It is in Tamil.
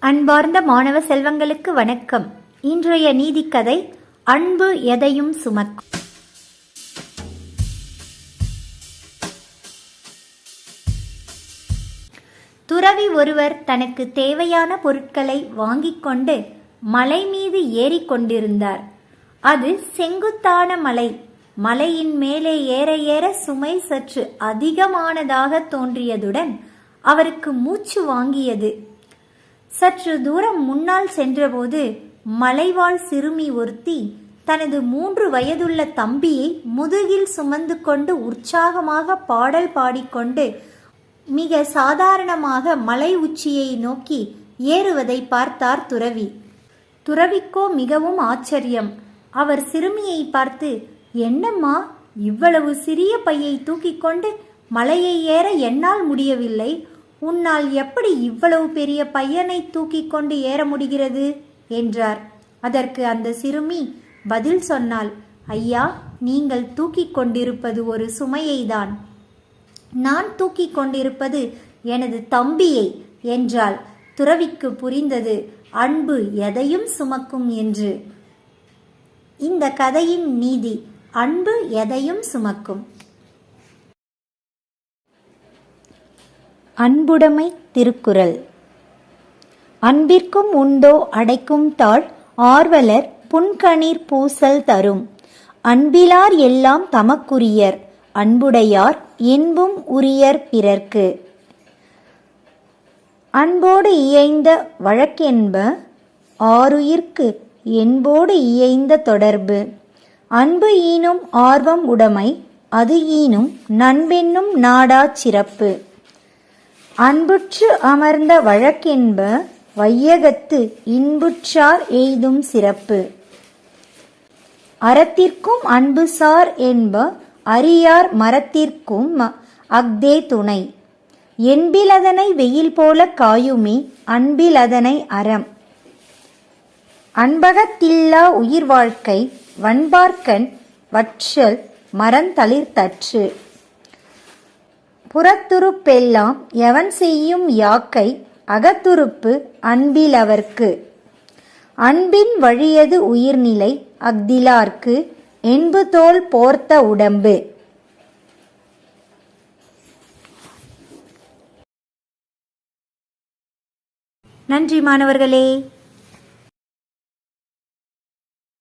அன்பார்ந்த மாணவ செல்வங்களுக்கு வணக்கம். இன்றைய நீதிக்கதை அன்பு எதையும் சுமக்கும். துறவி ஒருவர் தனக்கு தேவையான பொருட்களை வாங்கிக் கொண்டு மலை மீது ஏறிக்கொண்டிருந்தார். அது செங்குத்தான மலை. மலையின் மேலே ஏற ஏற சுமை சற்று அதிகமானதாக தோன்றியதுடன் அவருக்கு மூச்சு வாங்கியது. சற்று தூரம் முன்னால் சென்றபோது மலைவாழ் சிறுமி ஒருத்தி தனது 3 வயதுள்ள தம்பியை முதுகில் சுமந்து கொண்டு உற்சாகமாக பாடல் பாடிக்கொண்டு மிக சாதாரணமாக மலை உச்சியை நோக்கி ஏறுவதை பார்த்தார் துறவி. துறவிக்கோ மிகவும் ஆச்சரியம். அவர் சிறுமியை பார்த்து, "என்னம்மா, இவ்வளவு சிறிய பையை தூக்கிக் கொண்டு மலையை ஏற என்னால் முடியவில்லை. உன்னால் எப்படி இவ்வளவு பெரிய பையனை தூக்கிக் கொண்டு ஏற முடிகிறது?" என்றார். அதற்கு அந்த சிறுமி பதில் சொன்னாள், "ஐயா, நீங்கள் தூக்கிக் கொண்டிருப்பது ஒரு சுமையைதான். நான் தூக்கிக் கொண்டிருப்பது எனது தம்பியை" என்றாள். துறவிக்கு புரிந்தது, அன்பு எதையும் சுமக்கும் என்று. இந்த கதையின் நீதி, அன்பு எதையும் சுமக்கும். அன்புடைமை திருக்குறள். அன்பிற்கும் உண்டோ அடைக்கும் தாழ், ஆர்வலர் புன்கணீர் பூசல் தரும். அன்பிலார் எல்லாம் தமக்குரியர், அன்புடையார் என்பும் உரியர் பிறர்க்கு. அன்போடு இயைந்த வழக்கென்ப, ஆருயிர்க்கு என்போடு இயைந்த தொடர்பு. அன்பு ஈனும் ஆர்வம் உடைமை, அது ஈனும் நண்பென்னும் நாடாச் சிறப்பு. அன்புற்று அமர்ந்த வழக்கென்ப, வையகத்து இன்புற்றார் எய்தும் சிறப்பு. அறத்திற்கும் அன்புசார் என்ப, அறியார் மரத்திற்கும் அஃதே துணை. என்பிலதனை வெயில் போல காயுமே, அன்பிலதனை அறம். அன்பகத்தில்லா உயிர் வாழ்க்கை, வன்பார்க்கண் வற்றல் மரந்தளிர்தற்று. புறத்துறுப்பெல்லாம் எவன் செய்யும் யாக்கை, அகத்துறுப்பு அன்பிலவர்க்கு. அன்பின் வழியது உயிர்நிலை, அஃதிலார்க்கு என்புதோள் போர்த்த உடம்பு. நன்றி மாணவர்களே.